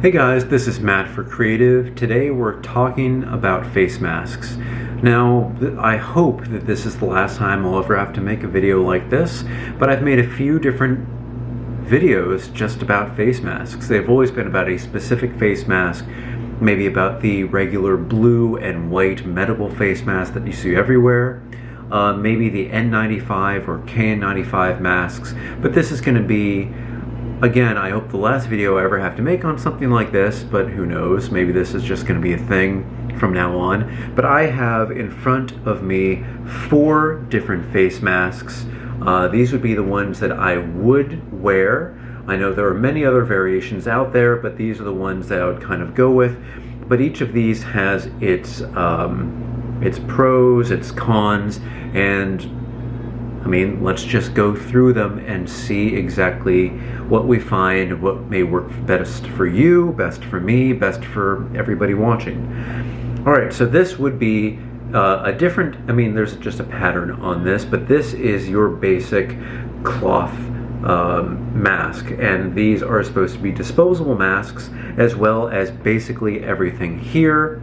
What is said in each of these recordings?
Hey guys, this is Matt for Creative. Today we're talking about face masks. Now, I hope that this is the last time I'll ever have to make a video like this, but I've made a few different videos just about face masks. They've always been about a specific face mask, maybe about the regular blue and white medical face mask that you see everywhere, maybe the N95 or KN95 masks, but this is going to be, again, I hope the last video I ever have to make on something like this, but who knows, maybe this is just going to be a thing from now on. But I have in front of me 4 different face masks. These would be the ones that I would wear. I know there are many other variations out there, but these are the ones that I would kind of go with. But each of these has its pros, its cons, and I mean, let's just go through them and see exactly what we find, what may work best for you, best for me, best for everybody watching. All right, so this would be a different, I mean, there's just a pattern on this, but this is your basic cloth mask, and these are supposed to be disposable masks as well as basically everything here.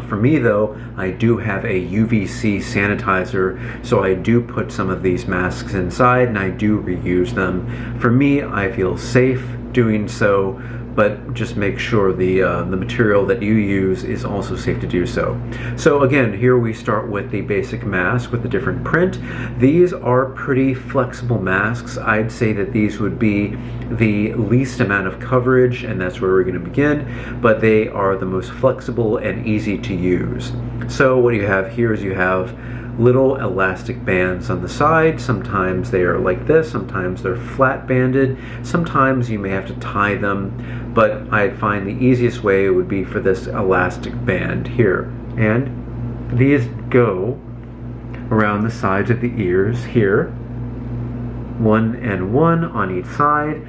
For me though, I do have a UVC sanitizer, so I do put some of these masks inside and I do reuse them. For me, I feel safe doing so, but just make sure the material that you use is also safe to do so. So again, here we start with the basic mask with the different print. These are pretty flexible masks. I'd say that these would be the least amount of coverage, and that's where we're going to begin, but they are the most flexible and easy to use. So what you have here is you have little elastic bands on the side. Sometimes they are like this, sometimes they're flat banded, sometimes you may have to tie them, but I'd find the easiest way would be for this elastic band here. And these go around the sides of the ears here, 1 and 1 on each side.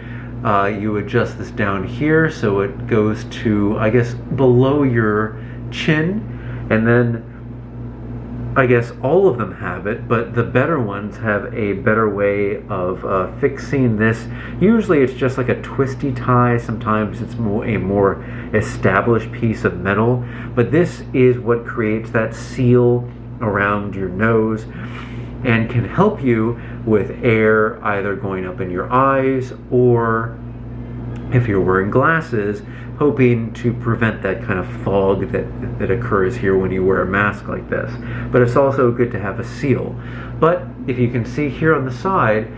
You adjust this down here so it goes to, I guess, below your chin, and then I guess all of them have it, but the better ones have a better way of fixing this. Usually it's just like a twisty tie, sometimes it's a more established piece of metal, but this is what creates that seal around your nose and can help you with air either going up in your eyes, or if you're wearing glasses, hoping to prevent that kind of fog that occurs here when you wear a mask like this. But it's also good to have a seal. But if you can see here on the side,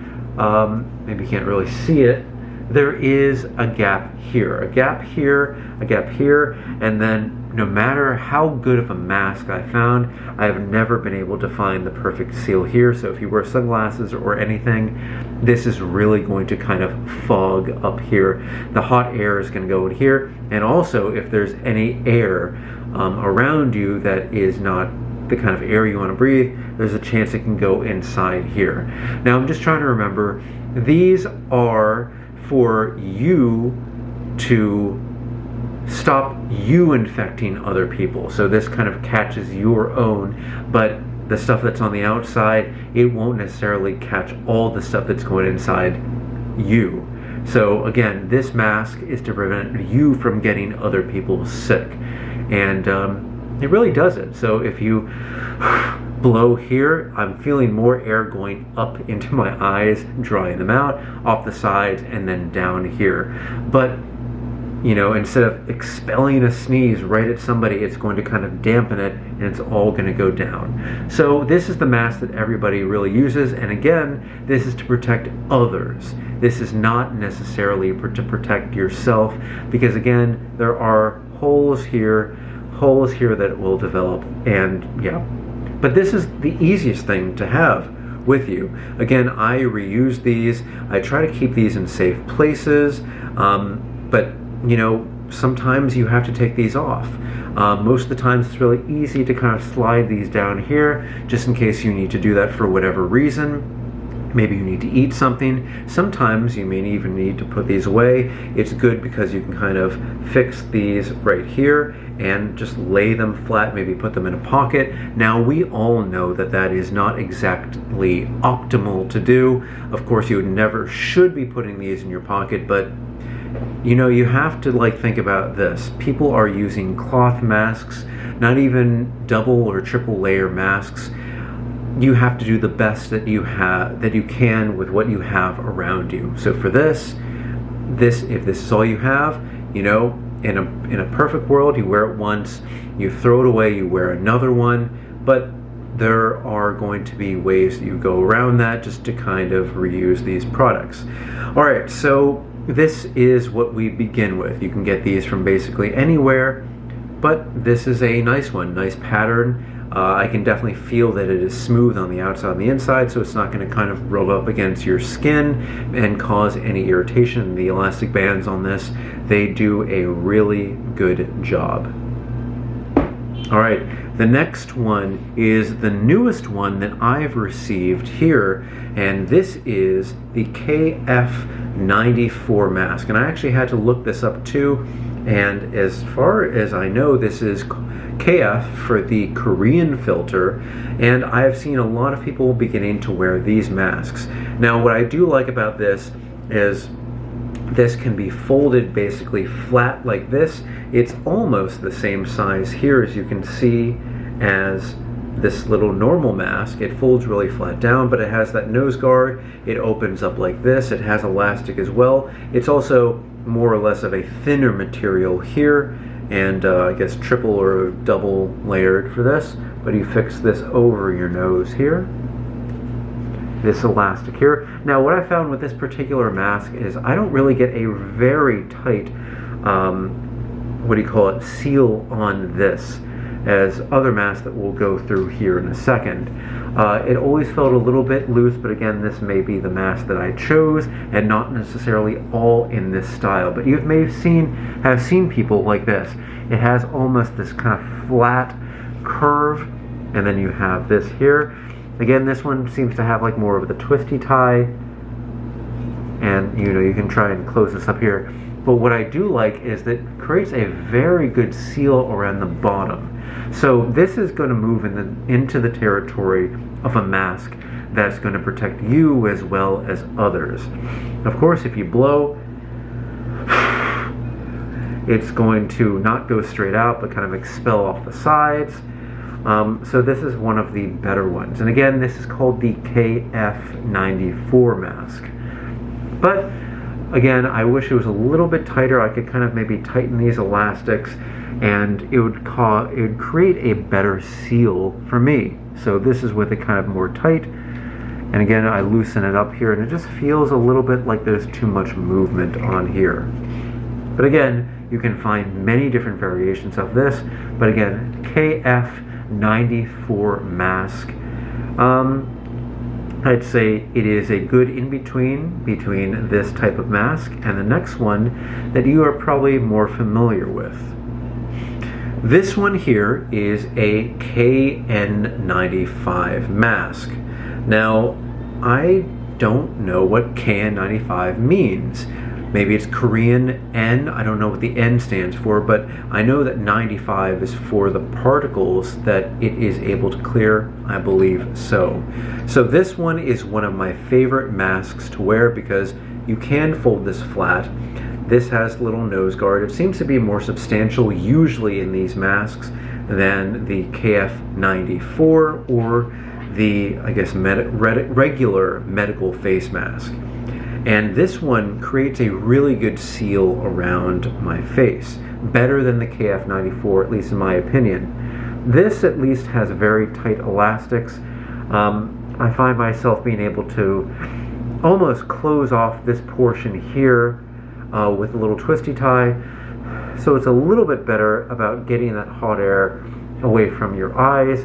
maybe you can't really see it, there is a gap here, a gap here, a gap here, and then no matter how good of a mask I found, I have never been able to find the perfect seal here. So if you wear sunglasses or anything, this is really going to kind of fog up here. The hot air is going to go in here, and also if there's any air around you that is not the kind of air you want to breathe, there's a chance it can go inside here. Now I'm just trying to remember, these are for you to stop you infecting other people. So this kind of catches your own, but the stuff that's on the outside, it won't necessarily catch all the stuff that's going inside you. So again, this mask is to prevent you from getting other people sick, and it really does it. So if you blow here, I'm feeling more air going up into my eyes, drying them out, off the sides, and then down here. But you know, instead of expelling a sneeze right at somebody, it's going to kind of dampen it, and it's all going to go down. So this is the mask that everybody really uses, and again, this is to protect others. This is not necessarily to protect yourself, because again, there are holes here that will develop, and yeah. But this is the easiest thing to have with you. Again, I reuse these. I try to keep these in safe places, but you know, sometimes you have to take these off. Most of the times it's really easy to kind of slide these down here, just in case you need to do that for whatever reason. Maybe you need to eat something. Sometimes you may even need to put these away. It's good because you can kind of fix these right here and just lay them flat, maybe put them in a pocket. Now, we all know that that is not exactly optimal to do. Of course, you never should be putting these in your pocket, but You know, you have to like think about this. People are using cloth masks, not even double or triple layer masks. You have to do the best that you can with what you have around you. So for this, if this is all you have, you know, in a perfect world, you wear it once, you throw it away, you wear another one, but there are going to be ways that you go around that just to kind of reuse these products. All right, so this is what we begin with. You can get these from basically anywhere, but this is a nice one, nice pattern. I can definitely feel that it is smooth on the outside and the inside, so it's not going to kind of rub up against your skin and cause any irritation. The elastic bands on this, they do a really good job. All right, the next one is the newest one that I've received here, and this is the KN95 Mask. And I actually had to look this up too, and as far as I know, this is KF for the Korean filter, and I've seen a lot of people beginning to wear these masks. Now, what I do like about this is this can be folded basically flat like this. It's almost the same size here, as you can see, as this little normal mask. It folds really flat down, but it has that nose guard. It opens up like this. It has elastic as well. It's also more or less of a thinner material here, and I guess triple or double layered for this, but you fix this over your nose here, this elastic here. Now, what I found with this particular mask is I don't really get a very tight seal on this, as other masks that we'll go through here in a second. It always felt a little bit loose, but again, this may be the mask that I chose and not necessarily all in this style. But you may have seen people like this. It has almost this kind of flat curve, and then you have this here. Again, this one seems to have like more of the twisty tie, and you know, you can try and close this up here. But what I do like is that it creates a very good seal around the bottom. So this is going to move into the territory of a mask that's going to protect you as well as others. Of course, if you blow, it's going to not go straight out, but kind of expel off the sides. So this is one of the better ones. And again, this is called the KN95 Mask. But again, I wish it was a little bit tighter. I could kind of maybe tighten these elastics, and it would create a better seal for me. So this is with it kind of more tight, and again, I loosen it up here, and it just feels a little bit like there's too much movement on here. But again, you can find many different variations of this. But again, KN95 Mask. I'd say it is a good in-between between this type of mask and the next one that you are probably more familiar with. This one here is a KN95 mask. Now, I don't know what KN95 means. Maybe it's Korean N, I don't know what the N stands for, but I know that 95 is for the particles that it is able to clear, I believe so. So this one is one of my favorite masks to wear because you can fold this flat. This has a little nose guard. It seems to be more substantial usually in these masks than the KN94 or the, I guess, regular medical face mask. And this one creates a really good seal around my face, better than the KN94, at least in my opinion. This at least has very tight elastics. I find myself being able to almost close off this portion here with a little twisty tie, so it's a little bit better about getting that hot air away from your eyes.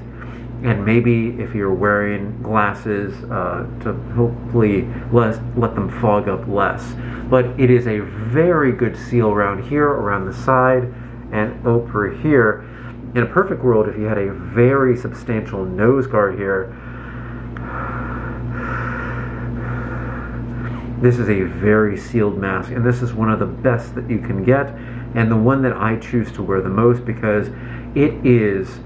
And maybe if you're wearing glasses to hopefully let them fog up less. But it is a very good seal around here, around the side, and over here. In a perfect world, if you had a very substantial nose guard here, this is a very sealed mask, and this is one of the best that you can get, and the one that I choose to wear the most because it is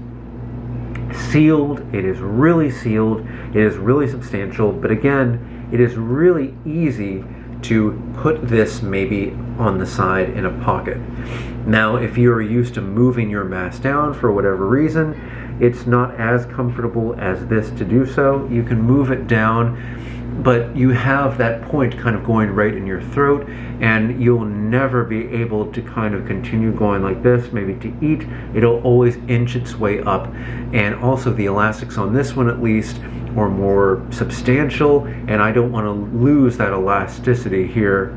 sealed, it is really sealed, it is really substantial, but again, it is really easy to put this maybe on the side in a pocket. Now, if you're used to moving your mask down for whatever reason, it's not as comfortable as this to do so. You can move it down, but you have that point kind of going right in your throat, and you'll never be able to kind of continue going like this, maybe to eat. It'll always inch its way up. And also the elastics on this one at least are more substantial, and I don't want to lose that elasticity here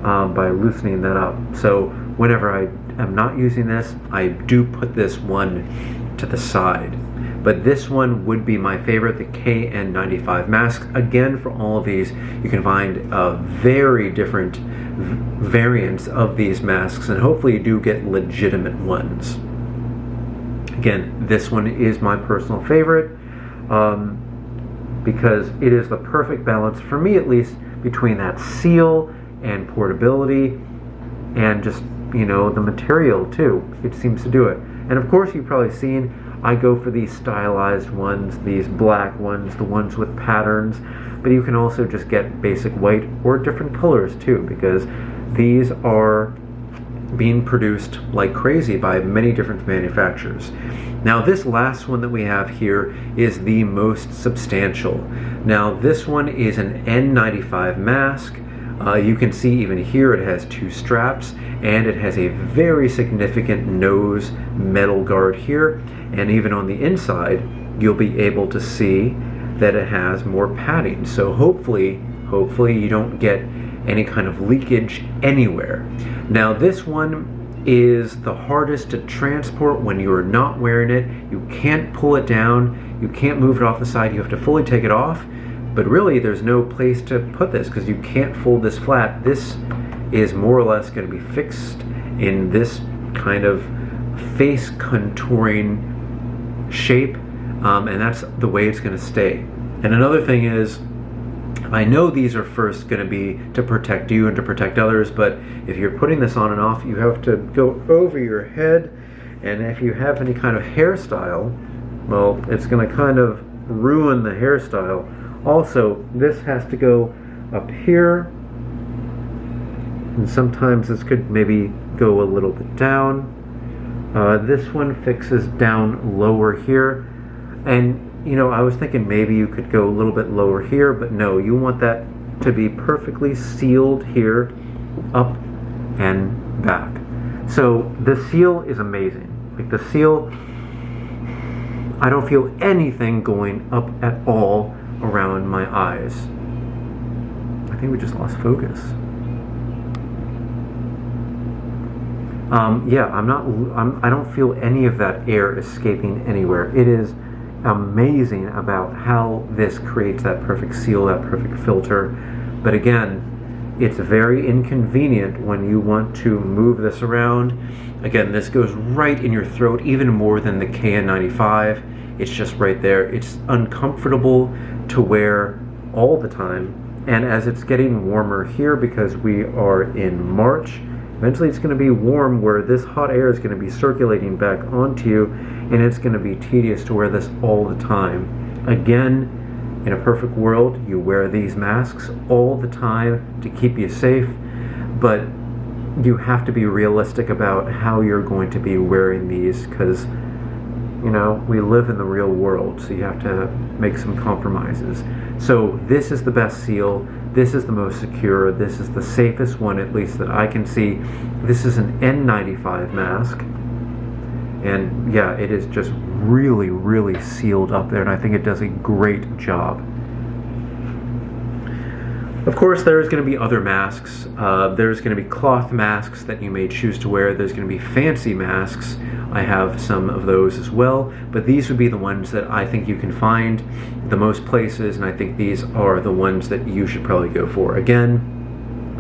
by loosening that up. So whenever I am not using this, I do put this one to the side. But this one would be my favorite, the KN95 Mask. Again, for all of these, you can find very different variants of these masks, and hopefully you do get legitimate ones. Again, this one is my personal favorite because it is the perfect balance, for me at least, between that seal and portability and just, you know, the material too. It seems to do it. And of course, you've probably seen I go for these stylized ones, these black ones, the ones with patterns, but you can also just get basic white or different colors too, because these are being produced like crazy by many different manufacturers. Now, this last one that we have here is the most substantial. Now, this one is an N95 mask. You can see even here it has two straps, and it has a very significant nose metal guard here, and even on the inside you'll be able to see that it has more padding. So hopefully you don't get any kind of leakage anywhere. Now, this one is the hardest to transport when you're not wearing it. You can't pull it down, you can't move it off the side, you have to fully take it off. But really, there's no place to put this because you can't fold this flat. This is more or less going to be fixed in this kind of face contouring shape, and that's the way it's going to stay. And another thing is, I know these are first going to be to protect you and to protect others, but if you're putting this on and off, you have to go over your head, and if you have any kind of hairstyle, well, it's going to kind of ruin the hairstyle. Also, this has to go up here, and sometimes this could maybe go a little bit down. This one fixes down lower here, and you know, I was thinking maybe you could go a little bit lower here, but no, you want that to be perfectly sealed here, up and back. So the seal is amazing. Like the seal, I don't feel anything going up at all around my eyes. I think we just lost focus. Yeah, I don't feel any of that air escaping anywhere. It is amazing about how this creates that perfect seal, that perfect filter. But again, it's very inconvenient when you want to move this around. Again, this goes right in your throat, even more than the KN95. It's just right there. It's uncomfortable to wear all the time. And as it's getting warmer here, because we are in March, eventually it's going to be warm where this hot air is going to be circulating back onto you, and it's going to be tedious to wear this all the time. Again, in a perfect world, you wear these masks all the time to keep you safe, but you have to be realistic about how you're going to be wearing these, because, you know, we live in the real world, so you have to make some compromises. So this is the best seal. This is the most secure. This is the safest one, at least that I can see. This is an N95 mask. And yeah, it is just really, really sealed up there, and I think it does a great job. Of course, there's going to be other masks. There's going to be cloth masks that you may choose to wear. There's going to be fancy masks. I have some of those as well, but these would be the ones that I think you can find the most places, and I think these are the ones that you should probably go for. Again,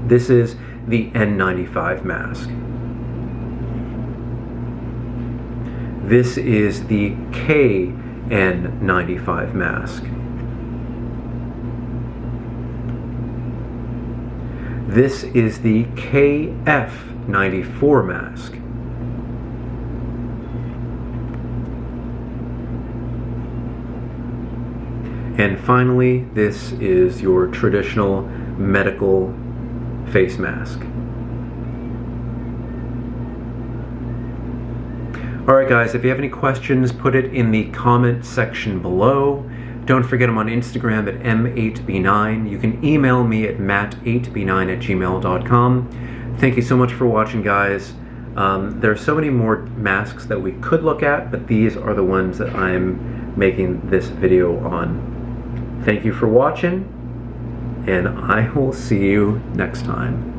this is the N95 mask. This is the KN95 mask. This is the KF94 mask. And finally, this is your traditional medical face mask. Alright guys, if you have any questions, put it in the comment section below. Don't forget I'm on Instagram at m8b9. You can email me at matt8b9@gmail.com. Thank you so much for watching, guys. There are so many more masks that we could look at, but these are the ones that I'm making this video on. Thank you for watching, and I will see you next time.